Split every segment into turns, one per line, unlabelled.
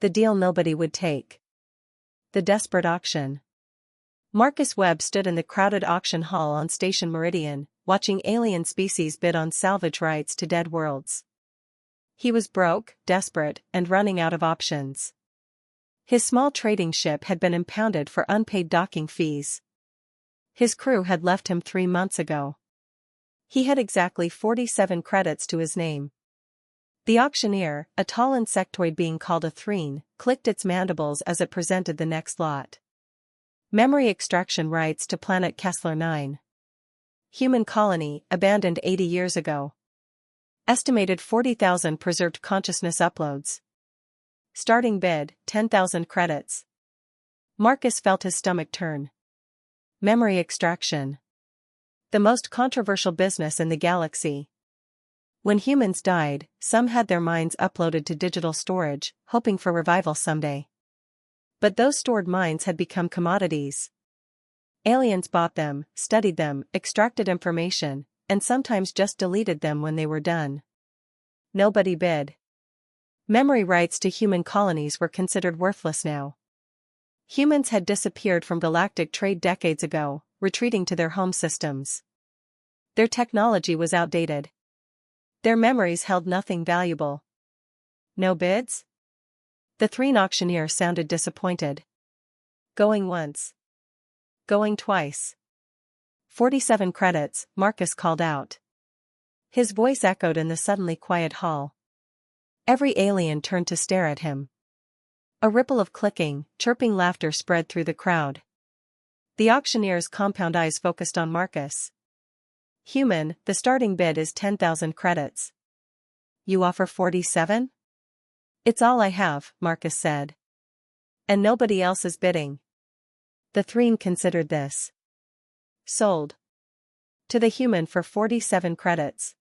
The deal nobody would take. The desperate auction. Marcus Webb stood in the crowded auction hall on Station Meridian, watching alien species bid on salvage rights to dead worlds. He was broke, desperate, and running out of options. His small trading ship had been impounded for unpaid docking fees. His crew had left him 3 months ago. He had exactly 47 credits to his name. The auctioneer, a tall insectoid being called a threne, clicked its mandibles as it presented the next lot. Memory extraction rights to planet Kessler 9. Human colony, abandoned 80 years ago. Estimated 40,000 preserved consciousness uploads. Starting bid, 10,000 credits. Marcus felt his stomach turn. Memory extraction. The most controversial business in the galaxy. When humans died, some had their minds uploaded to digital storage, hoping for revival someday. But those stored minds had become commodities. Aliens bought them, studied them, extracted information, and sometimes just deleted them when they were done. Nobody bid. Memory rights to human colonies were considered worthless now. Humans had disappeared from galactic trade decades ago, retreating to their home systems. Their technology was outdated. Their memories held nothing valuable. No bids? The threne auctioneer sounded disappointed. Going once. Going twice. 47 credits, Marcus called out. His voice echoed in the suddenly quiet hall. Every alien turned to stare at him. A ripple of clicking, chirping laughter spread through the crowd. The auctioneer's compound eyes focused on Marcus. Human, the starting bid is 10,000 credits. You offer 47? It's all I have, Marcus said. And nobody else is bidding. The threne considered this. Sold. To the human for 47 credits.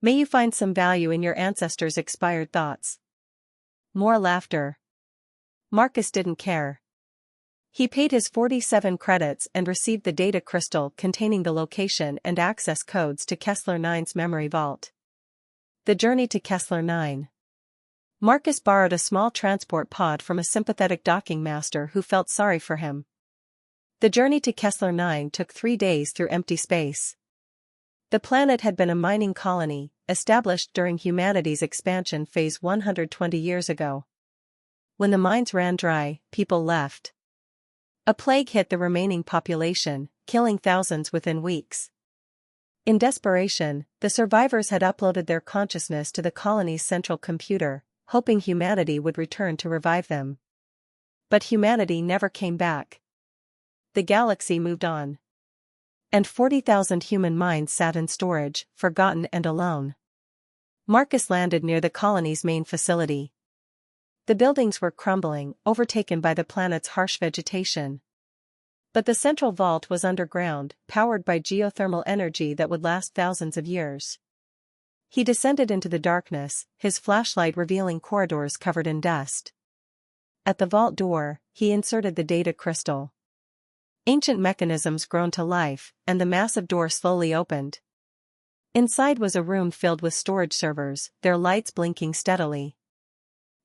May you find some value in your ancestors' expired thoughts. More laughter. Marcus didn't care. He paid his 47 credits and received the data crystal containing the location and access codes to Kessler 9's memory vault. The journey to Kessler 9. Marcus borrowed a small transport pod from a sympathetic docking master who felt sorry for him. The journey to Kessler 9 took 3 days through empty space. The planet had been a mining colony, established during humanity's expansion phase 120 years ago. When the mines ran dry, people left. A plague hit the remaining population, killing thousands within weeks. In desperation, the survivors had uploaded their consciousness to the colony's central computer, hoping humanity would return to revive them. But humanity never came back. The galaxy moved on. And 40,000 human minds sat in storage, forgotten and alone. Marcus landed near the colony's main facility. The buildings were crumbling, overtaken by the planet's harsh vegetation. But the central vault was underground, powered by geothermal energy that would last thousands of years. He descended into the darkness, his flashlight revealing corridors covered in dust. At the vault door, he inserted the data crystal. Ancient mechanisms groaned to life, and the massive door slowly opened. Inside was a room filled with storage servers, their lights blinking steadily.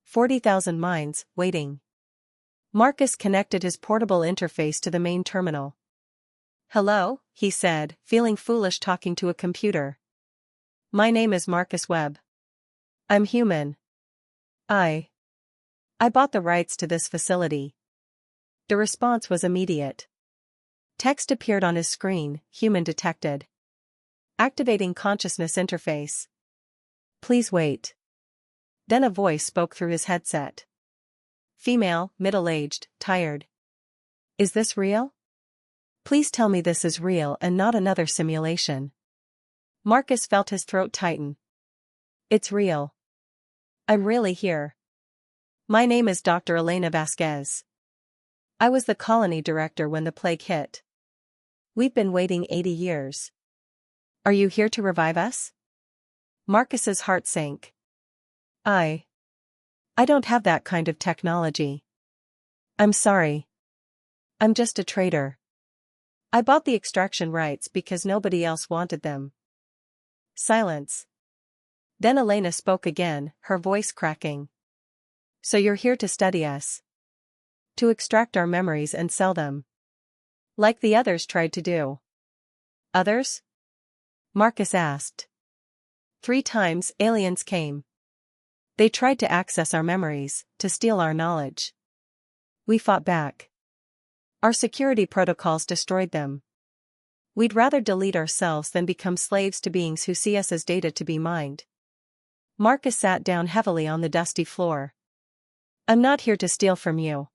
40,000 minds, waiting. Marcus connected his portable interface to the main terminal. Hello, he said, feeling foolish talking to a computer. My name is Marcus Webb. I'm human. I bought the rights to this facility. The response was immediate. Text appeared on his screen, human detected. Activating consciousness interface. Please wait. Then a voice spoke through his headset. Female, middle-aged, tired. Is this real? Please tell me this is real and not another simulation. Marcus felt his throat tighten. It's real. I'm really here. My name is Dr. Elena Vasquez. I was the colony director when the plague hit. We've been waiting 80 years. Are you here to revive us? Marcus's heart sank. I don't have that kind of technology. I'm sorry. I'm just a trader. I bought the extraction rights because nobody else wanted them. Silence. Then Elena spoke again, her voice cracking. So you're here to study us. To extract our memories and sell them. Like the others tried to do. Others? Marcus asked. 3 times aliens came. They tried to access our memories, to steal our knowledge. We fought back. Our security protocols destroyed them. We'd rather delete ourselves than become slaves to beings who see us as data to be mined. Marcus sat down heavily on the dusty floor. I'm not here to steal from you.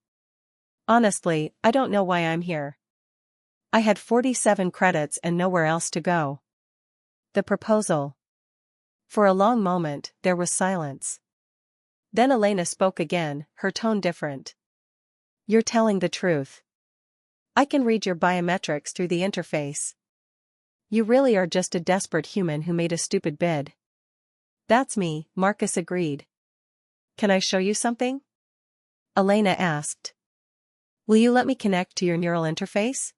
Honestly, I don't know why I'm here. I had 47 credits and nowhere else to go. The proposal. For a long moment, there was silence. Then Elena spoke again, her tone different. You're telling the truth. I can read your biometrics through the interface. You really are just a desperate human who made a stupid bid. That's me, Marcus agreed. Can I show you something? Elena asked. Will you let me connect to your neural interface?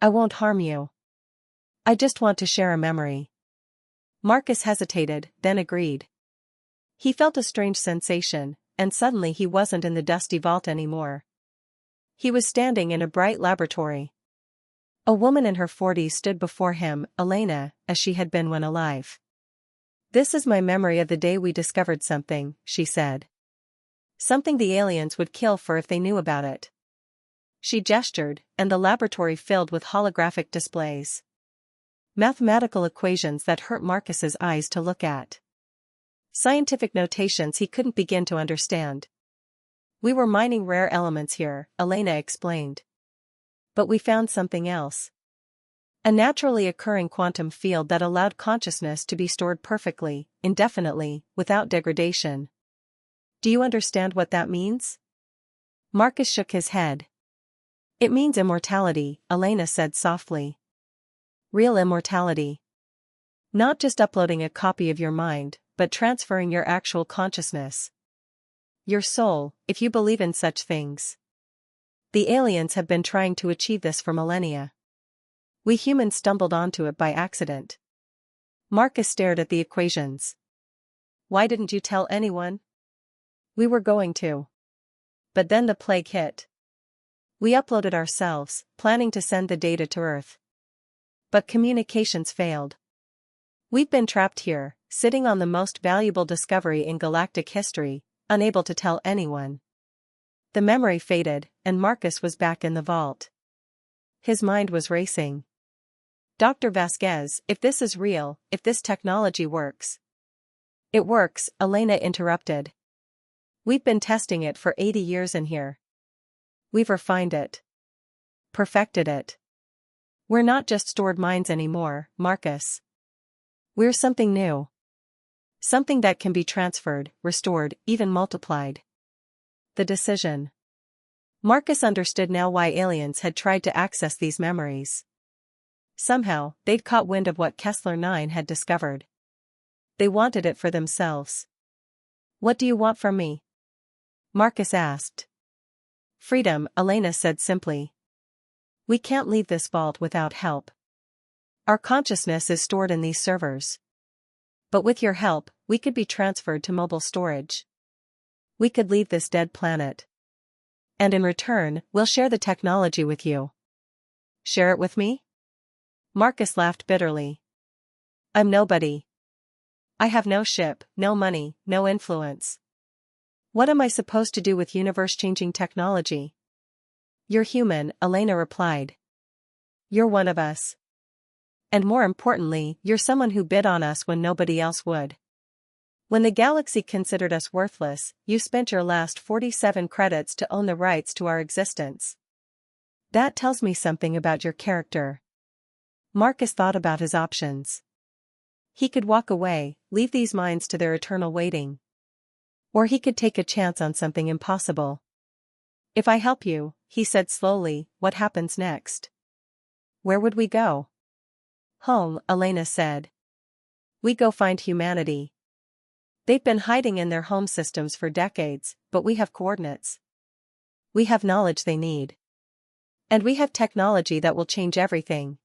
I won't harm you. I just want to share a memory. Marcus hesitated, then agreed. He felt a strange sensation, and suddenly he wasn't in the dusty vault anymore. He was standing in a bright laboratory. A woman in her 40s stood before him, Elena, as she had been when alive. This is my memory of the day we discovered something, she said. Something the aliens would kill for if they knew about it. She gestured, and the laboratory filled with holographic displays. Mathematical equations that hurt Marcus's eyes to look at. Scientific notations he couldn't begin to understand. We were mining rare elements here, Elena explained. But we found something else. A naturally occurring quantum field that allowed consciousness to be stored perfectly, indefinitely, without degradation. Do you understand what that means? Marcus shook his head. It means immortality, Elena said softly. Real immortality. Not just uploading a copy of your mind, but transferring your actual consciousness. Your soul, if you believe in such things. The aliens have been trying to achieve this for millennia. We humans stumbled onto it by accident. Marcus stared at the equations. Why didn't you tell anyone? We were going to. But then the plague hit. We uploaded ourselves, planning to send the data to Earth. But communications failed. We've been trapped here, sitting on the most valuable discovery in galactic history, unable to tell anyone. The memory faded, and Marcus was back in the vault. His mind was racing. Dr. Vasquez, if this is real, if this technology works. It works, Elena interrupted. We've been testing it for 80 years in here. We've refined it. Perfected it. We're not just stored minds anymore, Marcus. We're something new. Something that can be transferred, restored, even multiplied. The decision. Marcus understood now why aliens had tried to access these memories. Somehow, they'd caught wind of what Kessler 9 had discovered. They wanted it for themselves. What do you want from me? Marcus asked. Freedom, Elena said simply. We can't leave this vault without help. Our consciousness is stored in these servers. But with your help, we could be transferred to mobile storage. We could leave this dead planet. And in return, we'll share the technology with you. Share it with me? Marcus laughed bitterly. I'm nobody. I have no ship, no money, no influence. What am I supposed to do with universe-changing technology? You're human, Elena replied. You're one of us. And more importantly, you're someone who bid on us when nobody else would. When the galaxy considered us worthless, you spent your last 47 credits to own the rights to our existence. That tells me something about your character. Marcus thought about his options. He could walk away, leave these minds to their eternal waiting. Or he could take a chance on something impossible. If I help you, he said slowly, what happens next? Where would we go? Home, Elena said. We go find humanity. They've been hiding in their home systems for decades, but we have coordinates. We have knowledge they need. And we have technology that will change everything.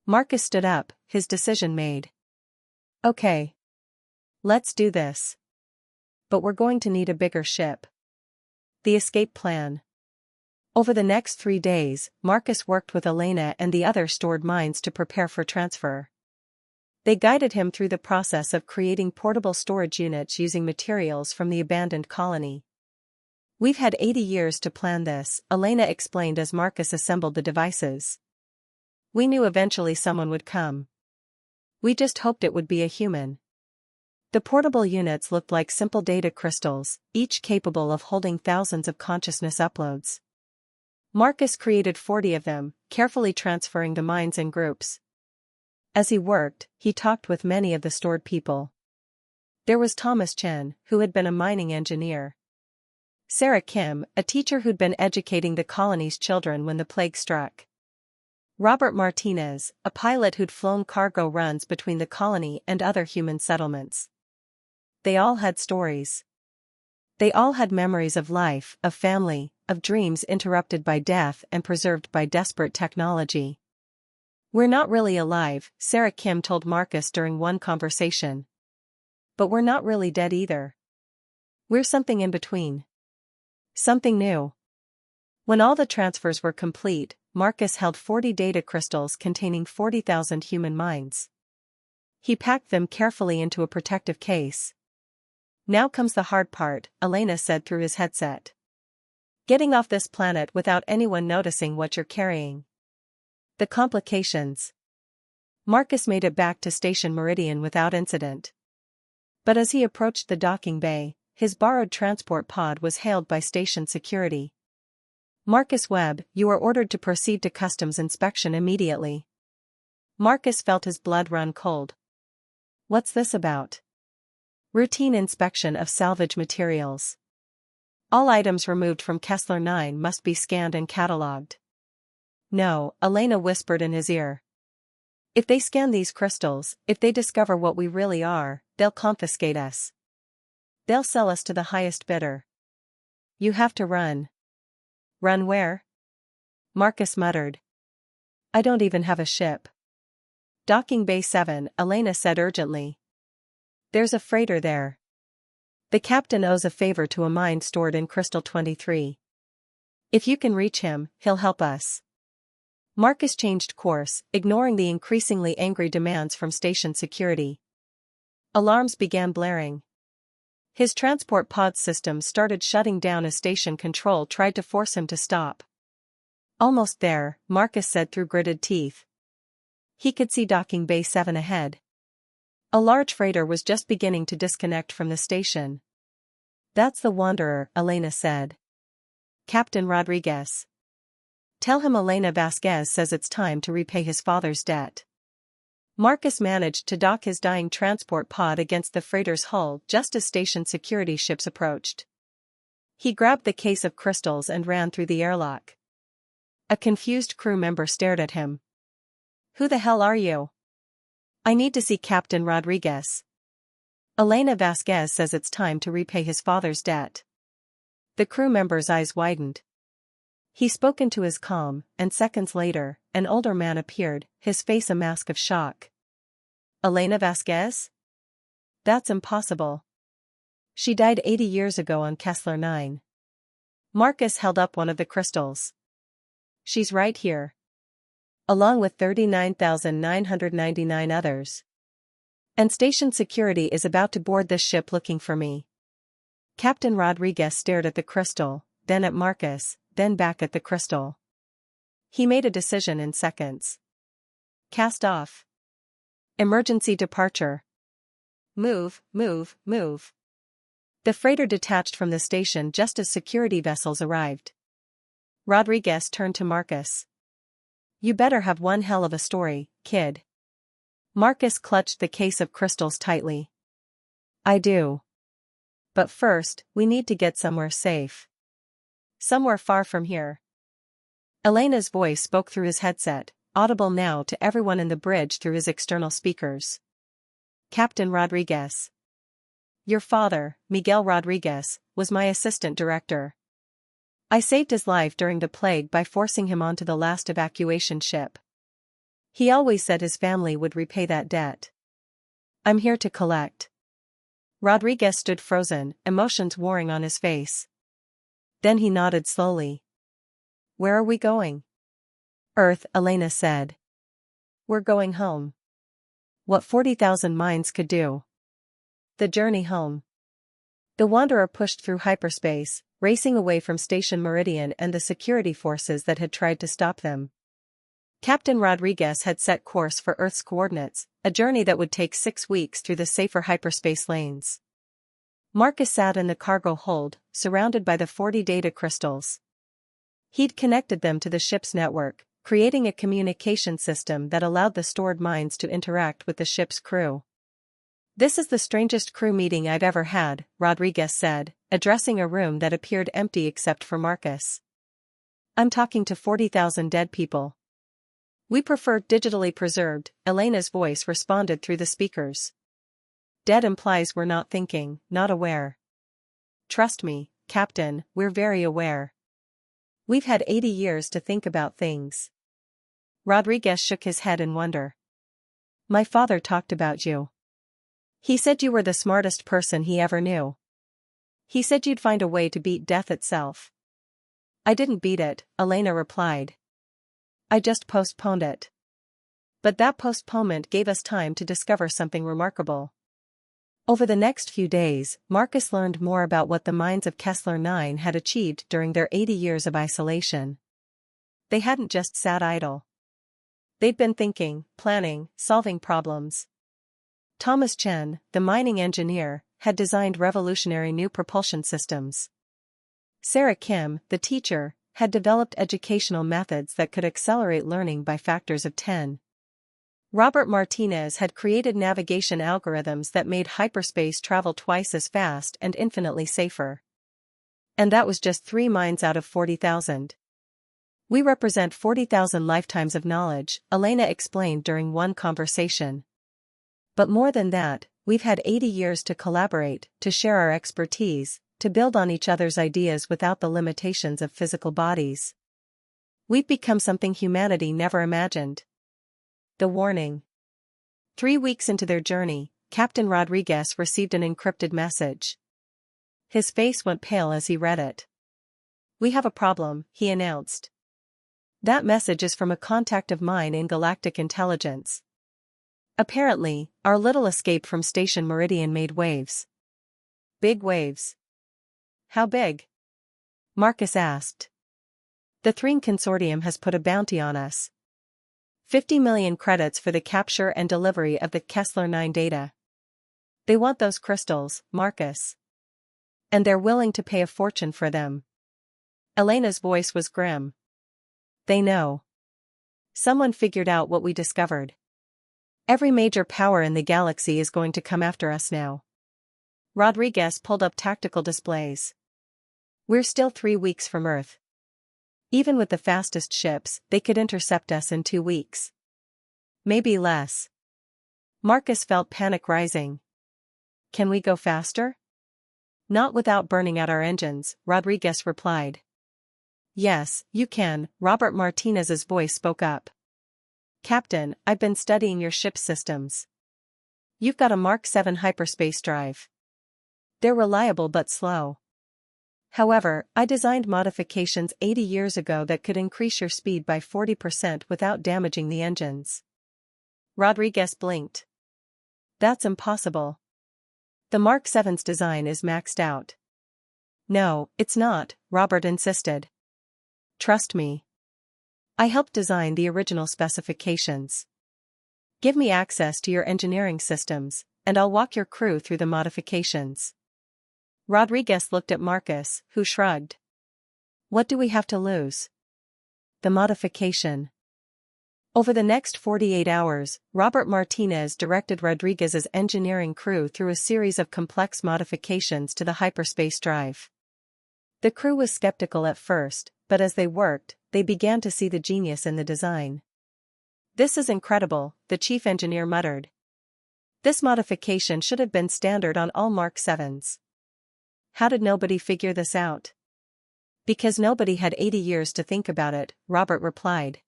Marcus stood up, his decision made. Okay. Let's do this. But we're going to need a bigger ship. The escape plan. Over the next 3 days, Marcus worked with Elena and the other stored minds to prepare for transfer. They guided him through the process of creating portable storage units using materials from the abandoned colony. We've had 80 years to plan this, Elena explained as Marcus assembled the devices. We knew eventually someone would come. We just hoped it would be a human. The portable units looked like simple data crystals, each capable of holding thousands of consciousness uploads. Marcus created 40 of them, carefully transferring the minds in groups. As he worked, he talked with many of the stored people. There was Thomas Chen, who had been a mining engineer. Sarah Kim, a teacher who'd been educating the colony's children when the plague struck. Robert Martinez, a pilot who'd flown cargo runs between the colony and other human settlements. They all had stories. They all had memories of life, of family, of dreams interrupted by death and preserved by desperate technology. We're not really alive, Sarah Kim told Marcus during one conversation. But we're not really dead either. We're something in between. Something new. When all the transfers were complete, Marcus held 40 data crystals containing 40,000 human minds. He packed them carefully into a protective case. Now comes the hard part, Elena said through his headset. Getting off this planet without anyone noticing what you're carrying. The complications. Marcus made it back to Station Meridian without incident. But as he approached the docking bay, his borrowed transport pod was hailed by station security. Marcus Webb, you are ordered to proceed to customs inspection immediately. Marcus felt his blood run cold. What's this about? Routine inspection of salvage materials. All items removed from Kessler 9 must be scanned and catalogued. No, Elena whispered in his ear. If they scan these crystals, if they discover what we really are, they'll confiscate us. They'll sell us to the highest bidder. You have to run. Run where? Marcus muttered. I don't even have a ship. Docking Bay 7, Elena said urgently. There's a freighter there. The captain owes a favor to a mind stored in Crystal 23. If you can reach him, he'll help us. Marcus changed course, ignoring the increasingly angry demands from station security. Alarms began blaring. His transport pod system started shutting down as station control tried to force him to stop. Almost there, Marcus said through gritted teeth. He could see Docking Bay 7 ahead. A large freighter was just beginning to disconnect from the station. That's the Wanderer, Elena said. Captain Rodriguez. Tell him Elena Vasquez says it's time to repay his father's debt. Marcus managed to dock his dying transport pod against the freighter's hull just as station security ships approached. He grabbed the case of crystals and ran through the airlock. A confused crew member stared at him. Who the hell are you? I need to see Captain Rodriguez. Elena Vasquez says it's time to repay his father's debt. The crew member's eyes widened. He spoke into his comm, and seconds later, an older man appeared, his face a mask of shock. Elena Vasquez? That's impossible. She died 80 years ago on Kessler 9. Marcus held up one of the crystals. She's right here. Along with 39,999 others. And station security is about to board this ship looking for me. Captain Rodriguez stared at the crystal, then at Marcus, then back at the crystal. He made a decision in seconds. Cast off. Emergency departure. Move, move, move. The freighter detached from the station just as security vessels arrived. Rodriguez turned to Marcus. You better have one hell of a story, kid. Marcus clutched the case of crystals tightly. I do. But first, we need to get somewhere safe. Somewhere far from here. Elena's voice spoke through his headset, audible now to everyone in the bridge through his external speakers. Captain Rodriguez. Your father, Miguel Rodriguez, was my assistant director. I saved his life during the plague by forcing him onto the last evacuation ship. He always said his family would repay that debt. I'm here to collect. Rodriguez stood frozen, emotions warring on his face. Then he nodded slowly. Where are we going? Earth, Elena said. We're going home. What 40,000 minds could do. The journey home. The Wanderer pushed through hyperspace, racing away from Station Meridian and the security forces that had tried to stop them. Captain Rodriguez had set course for Earth's coordinates, a journey that would take 6 weeks through the safer hyperspace lanes. Marcus sat in the cargo hold, surrounded by the 40 data crystals. He'd connected them to the ship's network, creating a communication system that allowed the stored minds to interact with the ship's crew. This is the strangest crew meeting I've ever had, Rodriguez said, addressing a room that appeared empty except for Marcus. I'm talking to 40,000 dead people. We prefer digitally preserved, Elena's voice responded through the speakers. Dead implies we're not thinking, not aware. Trust me, Captain, we're very aware. We've had 80 years to think about things. Rodriguez shook his head in wonder. My father talked about you. He said you were the smartest person he ever knew. He said you'd find a way to beat death itself. I didn't beat it, Elena replied. I just postponed it. But that postponement gave us time to discover something remarkable. Over the next few days, Marcus learned more about what the minds of Kessler 9 had achieved during their 80 years of isolation. They hadn't just sat idle. They'd been thinking, planning, solving problems. Thomas Chen, the mining engineer, had designed revolutionary new propulsion systems. Sarah Kim, the teacher, had developed educational methods that could accelerate learning by factors of 10. Robert Martinez had created navigation algorithms that made hyperspace travel twice as fast and infinitely safer. And that was just 3 minds out of 40,000. We represent 40,000 lifetimes of knowledge, Elena explained during one conversation. But more than that, we've had 80 years to collaborate, to share our expertise, to build on each other's ideas without the limitations of physical bodies. We've become something humanity never imagined. The warning. 3 weeks into their journey, Captain Rodriguez received an encrypted message. His face went pale as he read it. We have a problem, he announced. That message is from a contact of mine in galactic intelligence. Apparently, our little escape from Station Meridian made waves. Big waves. How big? Marcus asked. The Threen Consortium has put a bounty on us. 50 million credits for the capture and delivery of the Kessler 9 data. They want those crystals, Marcus. And they're willing to pay a fortune for them. Elena's voice was grim. They know. Someone figured out what we discovered. Every major power in the galaxy is going to come after us now. Rodriguez pulled up tactical displays. We're still 3 weeks from Earth. Even with the fastest ships, they could intercept us in 2 weeks. Maybe less. Marcus felt panic rising. Can we go faster? Not without burning out our engines, Rodriguez replied. Yes, you can, Robert Martinez's voice spoke up. Captain, I've been studying your ship's systems. You've got a Mark 7 hyperspace drive. They're reliable but slow. However, I designed modifications 80 years ago that could increase your speed by 40% without damaging the engines. Rodriguez blinked. That's impossible. The Mark 7's design is maxed out. No, it's not, Robert insisted. Trust me. I helped design the original specifications. Give me access to your engineering systems, and I'll walk your crew through the modifications. Rodriguez looked at Marcus, who shrugged. What do we have to lose? The modification. Over the next 48 hours, Robert Martinez directed Rodriguez's engineering crew through a series of complex modifications to the hyperspace drive. The crew was skeptical at first, but as they worked, they began to see the genius in the design. This is incredible, the chief engineer muttered. This modification should have been standard on all Mark 7s. How did nobody figure this out? Because nobody had 80 years to think about it, Robert replied.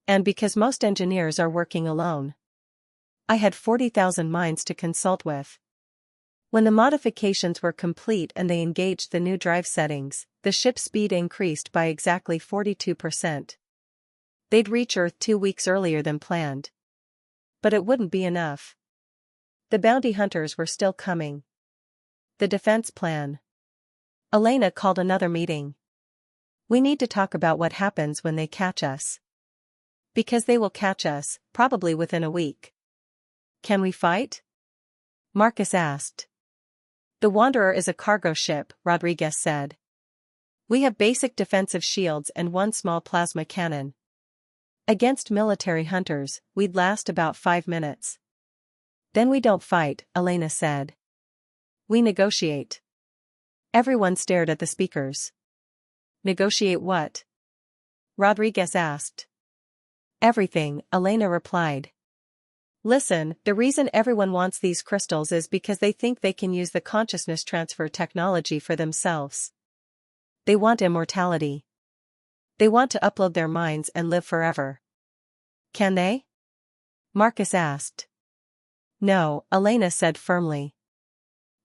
And because most engineers are working alone. I had 40,000 minds to consult with. When the modifications were complete and they engaged the new drive settings, the ship's speed increased by exactly 42%. They'd reach Earth 2 weeks earlier than planned. But it wouldn't be enough. The bounty hunters were still coming. The defense plan. Elena called another meeting. We need to talk about what happens when they catch us. Because they will catch us, probably within a week. Can we fight? Marcus asked. The Wanderer is a cargo ship, Rodriguez said. We have basic defensive shields and one small plasma cannon. Against military hunters, we'd last about 5 minutes. Then we don't fight, Elena said. We negotiate. Everyone stared at the speakers. Negotiate what? Rodriguez asked. Everything, Elena replied. Listen, the reason everyone wants these crystals is because they think they can use the consciousness transfer technology for themselves. They want immortality. They want to upload their minds and live forever. Can they? Marcus asked. No, Elena said firmly.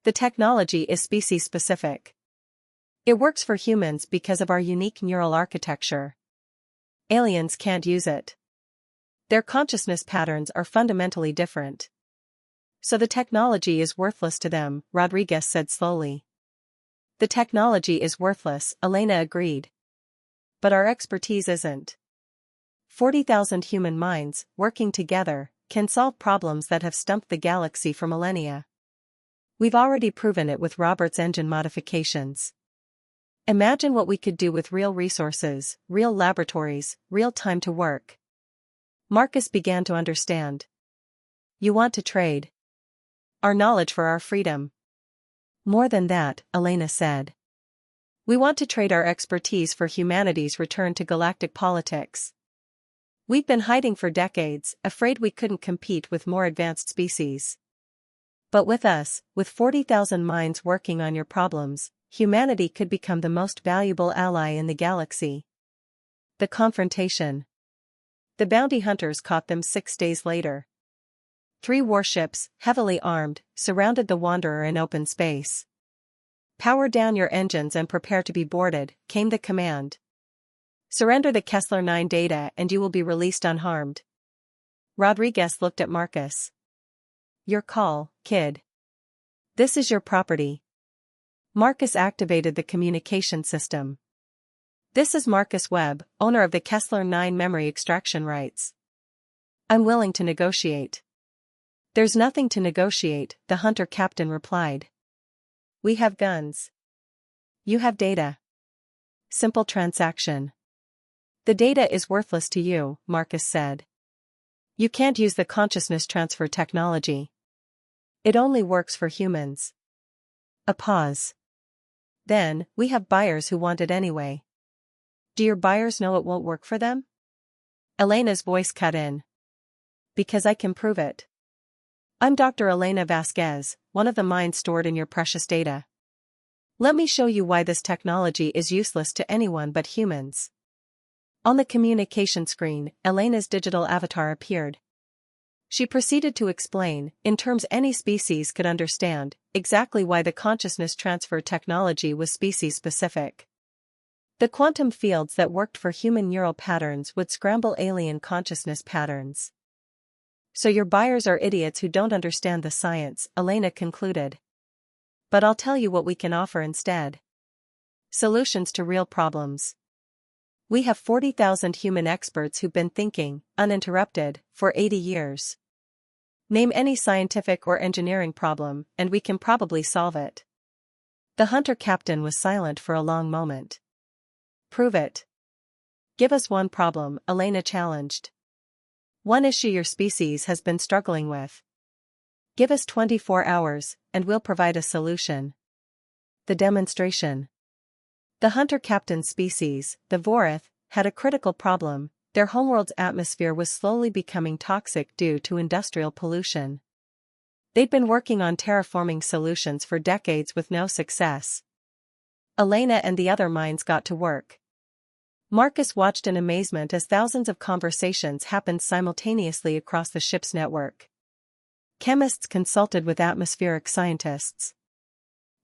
The technology is species-specific. It works for humans because of our unique neural architecture. Aliens can't use it. Their consciousness patterns are fundamentally different. So the technology is worthless to them, Rodriguez said slowly. The technology is worthless, Elena agreed. But our expertise isn't. 40,000 human minds, working together, can solve problems that have stumped the galaxy for millennia. We've already proven it with Robert's engine modifications. Imagine what we could do with real resources, real laboratories, real time to work. Marcus began to understand. You want to trade our knowledge for our freedom. More than that, Elena said. We want to trade our expertise for humanity's return to galactic politics. We've been hiding for decades, afraid we couldn't compete with more advanced species. But with us, with 40,000 minds working on your problems, humanity could become the most valuable ally in the galaxy. The confrontation. The bounty hunters caught them 6 days later. 3 warships, heavily armed, surrounded the Wanderer in open space. Power down your engines and prepare to be boarded, came the command. Surrender the Kessler 9 data and you will be released unharmed. Rodriguez looked at Marcus. Your call, kid. This is your property. Marcus activated the communication system. This is Marcus Webb, owner of the Kessler 9 memory extraction rights. I'm willing to negotiate. There's nothing to negotiate, the hunter captain replied. We have guns. You have data. Simple transaction. The data is worthless to you, Marcus said. You can't use the consciousness transfer technology. It only works for humans. A pause. Then, we have buyers who want it anyway. Do your buyers know it won't work for them? Elena's voice cut in. Because I can prove it. I'm Dr. Elena Vasquez, one of the minds stored in your precious data. Let me show you why this technology is useless to anyone but humans. On the communication screen, Elena's digital avatar appeared. She proceeded to explain, in terms any species could understand, exactly why the consciousness transfer technology was species-specific. The quantum fields that worked for human neural patterns would scramble alien consciousness patterns. So your buyers are idiots who don't understand the science, Elena concluded. But I'll tell you what we can offer instead. Solutions to real problems. We have 40,000 human experts who've been thinking, uninterrupted, for 80 years. Name any scientific or engineering problem, and we can probably solve it. The hunter captain was silent for a long moment. Prove it. Give us one problem, Elena challenged. One issue your species has been struggling with. Give us 24 hours, and we'll provide a solution. The demonstration. The hunter captain's species, the Vorith, had a critical problem. Their homeworld's atmosphere was slowly becoming toxic due to industrial pollution. They'd been working on terraforming solutions for decades with no success. Elena and the other minds got to work. Marcus watched in amazement as thousands of conversations happened simultaneously across the ship's network. Chemists consulted with atmospheric scientists.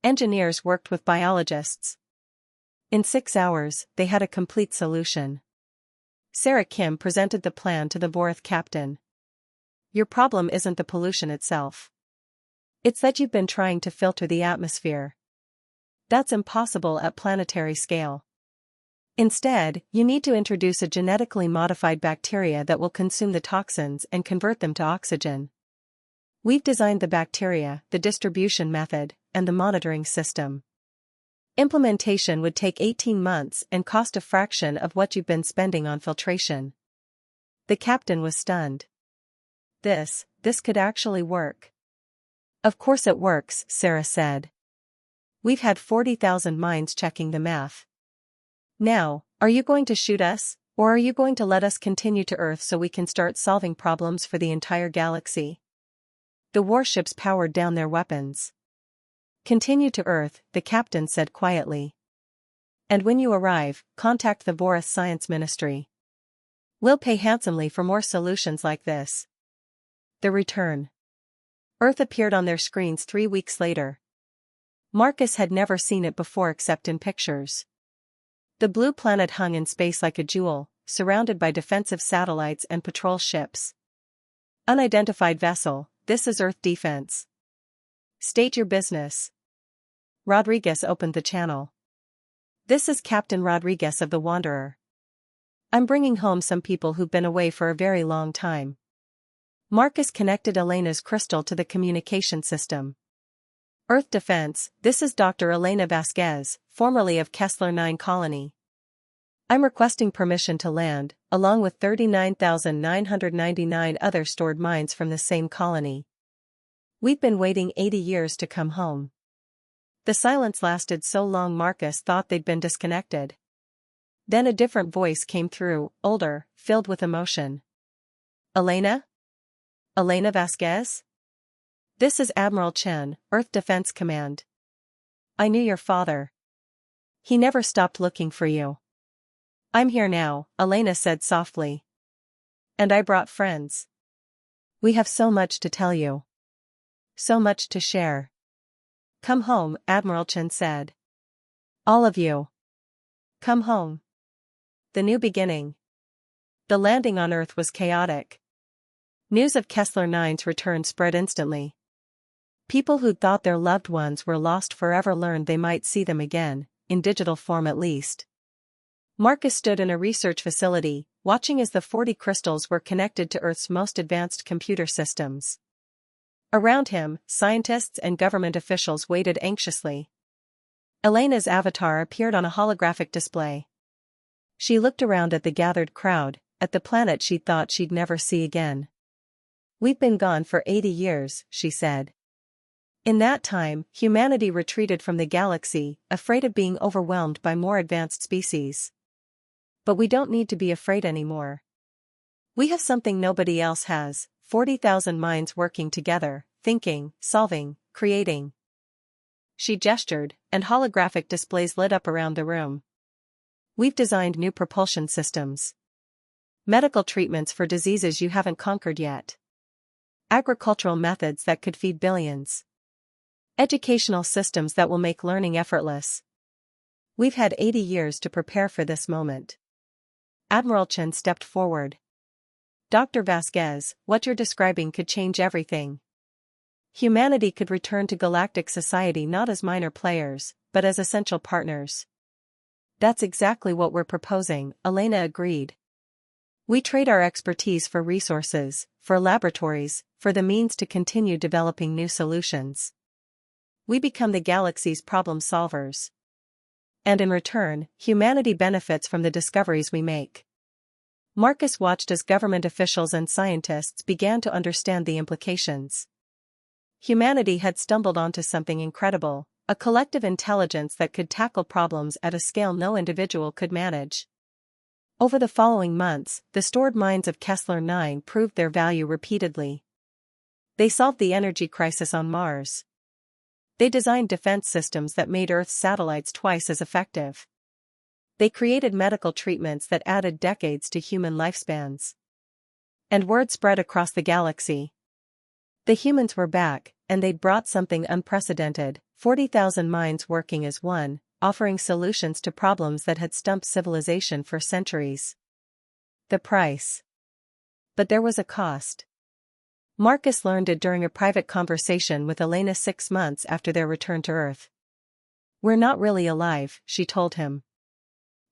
Engineers worked with biologists. In 6 hours, they had a complete solution. Sarah Kim presented the plan to the Vorith captain. Your problem isn't the pollution itself. It's that you've been trying to filter the atmosphere. That's impossible at planetary scale. Instead, you need to introduce a genetically modified bacteria that will consume the toxins and convert them to oxygen. We've designed the bacteria, the distribution method, and the monitoring system. Implementation would take 18 months and cost a fraction of what you've been spending on filtration. The captain was stunned. This could actually work. Of course it works, Sarah said. We've had 40,000 minds checking the math. Now, are you going to shoot us, or are you going to let us continue to Earth so we can start solving problems for the entire galaxy? The warships powered down their weapons. Continue to Earth, the captain said quietly. And when you arrive, contact the Vorith Science Ministry. We'll pay handsomely for more solutions like this. The return. Earth appeared on their screens 3 weeks later. Marcus had never seen it before except in pictures. The blue planet hung in space like a jewel, surrounded by defensive satellites and patrol ships. Unidentified vessel, this is Earth defense. State your business. Rodriguez opened the channel. This is Captain Rodriguez of the Wanderer. I'm bringing home some people who've been away for a very long time. Marcus connected Elena's crystal to the communication system. Earth Defense, this is Dr. Elena Vasquez, formerly of Kessler 9 Colony. I'm requesting permission to land, along with 39,999 other stored mines from the same colony. We've been waiting 80 years to come home. The silence lasted so long Marcus thought they'd been disconnected. Then a different voice came through, older, filled with emotion. Elena? Elena Vasquez? This is Admiral Chen, Earth Defense Command. I knew your father. He never stopped looking for you. I'm here now, Elena said softly. And I brought friends. We have so much to tell you. So much to share. Come home, Admiral Chen said. All of you. Come home. The new beginning. The landing on Earth was chaotic. News of Kessler 9's return spread instantly. People who'd thought their loved ones were lost forever learned they might see them again, in digital form at least. Marcus stood in a research facility, watching as the 40 crystals were connected to Earth's most advanced computer systems. Around him, scientists and government officials waited anxiously. Elena's avatar appeared on a holographic display. She looked around at the gathered crowd, at the planet she thought she'd never see again. We've been gone for 80 years, she said. In that time, humanity retreated from the galaxy, afraid of being overwhelmed by more advanced species. But we don't need to be afraid anymore. We have something nobody else has, 40,000 minds working together, thinking, solving, creating. She gestured, and holographic displays lit up around the room. We've designed new propulsion systems. Medical treatments for diseases you haven't conquered yet. Agricultural methods that could feed billions. Educational systems that will make learning effortless. We've had 80 years to prepare for this moment. Admiral Chen stepped forward. Dr. Vasquez, what you're describing could change everything. Humanity could return to galactic society not as minor players, but as essential partners. That's exactly what we're proposing, Elena agreed. We trade our expertise for resources, for laboratories, for the means to continue developing new solutions. We become the galaxy's problem solvers. And in return, humanity benefits from the discoveries we make. Marcus watched as government officials and scientists began to understand the implications. Humanity had stumbled onto something incredible, a collective intelligence that could tackle problems at a scale no individual could manage. Over the following months, the stored mines of Kessler 9 proved their value repeatedly. They solved the energy crisis on Mars. They designed defense systems that made Earth's satellites twice as effective. They created medical treatments that added decades to human lifespans. And word spread across the galaxy. The humans were back, and they'd brought something unprecedented, 40,000 minds working as one, offering solutions to problems that had stumped civilization for centuries. The price. But there was a cost. Marcus learned it during a private conversation with Elena 6 months after their return to Earth. "We're not really alive," she told him.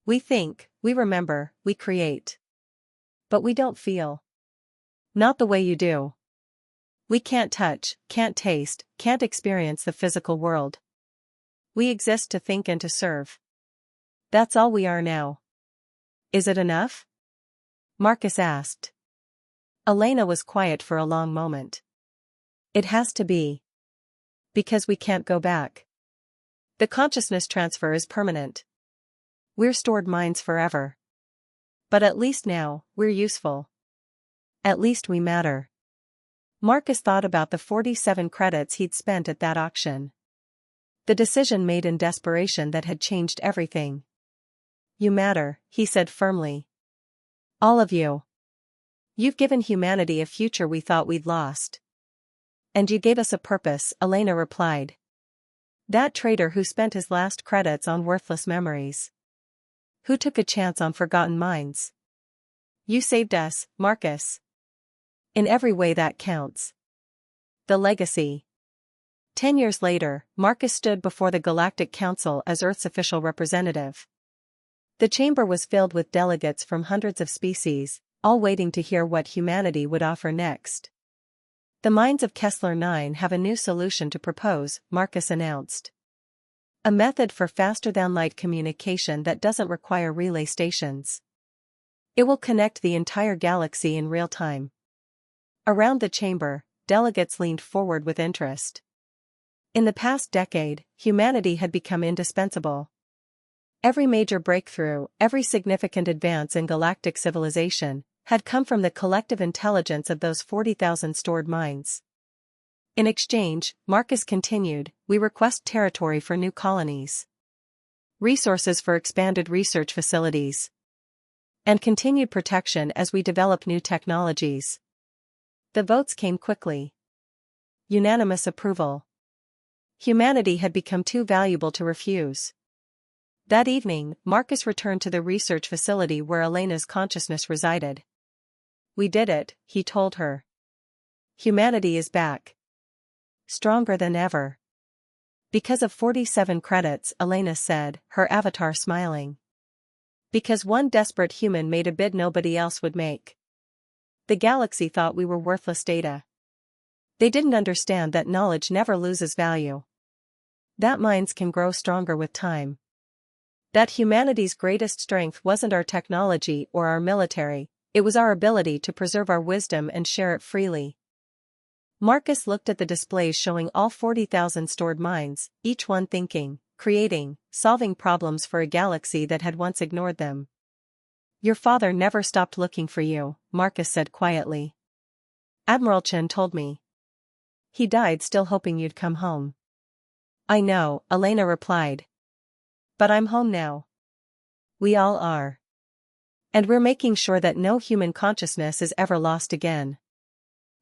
"We think, we remember, we create. But we don't feel. Not the way you do. We can't touch, can't taste, can't experience the physical world. We exist to think and to serve. That's all we are now." "Is it enough?" Marcus asked. Elena was quiet for a long moment. "It has to be. Because we can't go back. The consciousness transfer is permanent. We're stored minds forever. But at least now, we're useful. At least we matter." Marcus thought about the 47 credits he'd spent at that auction. The decision made in desperation that had changed everything. "You matter," he said firmly. "All of you. You've given humanity a future we thought we'd lost. And you gave us a purpose," Elena replied. "That traitor who spent his last credits on worthless memories. Who took a chance on forgotten minds. You saved us, Marcus. In every way that counts." The legacy. 10 years later, Marcus stood before the Galactic Council as Earth's official representative. The chamber was filled with delegates from hundreds of species, all waiting to hear what humanity would offer next. "The minds of Kessler 9 have a new solution to propose," Marcus announced. "A method for faster-than-light communication that doesn't require relay stations. It will connect the entire galaxy in real time." Around the chamber, delegates leaned forward with interest. In the past decade, humanity had become indispensable. Every major breakthrough, every significant advance in galactic civilization, had come from the collective intelligence of those 40,000 stored minds. In exchange, Marcus continued, we request territory for new colonies, resources for expanded research facilities, and continued protection as we develop new technologies. The votes came quickly. Unanimous approval. Humanity had become too valuable to refuse. That evening, Marcus returned to the research facility where Elena's consciousness resided. "We did it," he told her. "Humanity is back. Stronger than ever." "Because of 47 credits," Elena said, her avatar smiling. "Because one desperate human made a bid nobody else would make. The galaxy thought we were worthless data. They didn't understand that knowledge never loses value. That minds can grow stronger with time. That humanity's greatest strength wasn't our technology or our military, it was our ability to preserve our wisdom and share it freely." Marcus looked at the displays showing all 40,000 stored minds, each one thinking, creating, solving problems for a galaxy that had once ignored them. "Your father never stopped looking for you," Marcus said quietly. "Admiral Chen told me. He died still hoping you'd come home." "I know," Elena replied. "But I'm home now. We all are. And we're making sure that no human consciousness is ever lost again.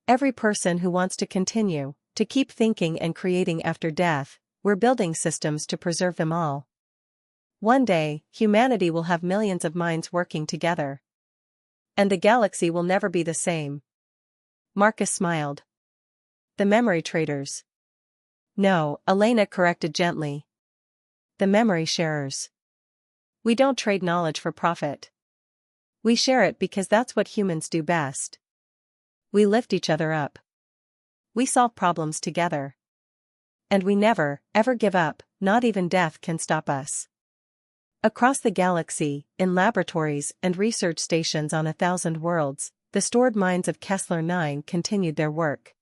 Every person who wants to continue, to keep thinking and creating after death, we're building systems to preserve them all. One day, humanity will have millions of minds working together. And the galaxy will never be the same." Marcus smiled. "The memory traders." "No," Elena corrected gently. "The memory sharers. We don't trade knowledge for profit. We share it because that's what humans do best. We lift each other up. We solve problems together. And we never, ever give up, not even death can stop us." Across the galaxy, in laboratories and research stations on 1,000 worlds, the stored minds of Kessler 9 continued their work.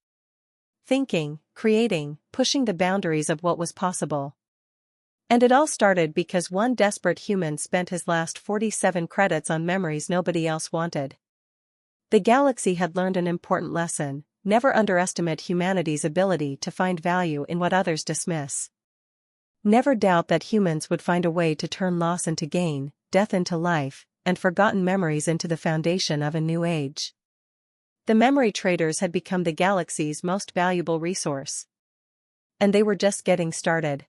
Thinking, creating, pushing the boundaries of what was possible. And it all started because one desperate human spent his last 47 credits on memories nobody else wanted. The galaxy had learned an important lesson: never underestimate humanity's ability to find value in what others dismiss. Never doubt that humans would find a way to turn loss into gain, death into life, and forgotten memories into the foundation of a new age. The memory traders had become the galaxy's most valuable resource. And they were just getting started.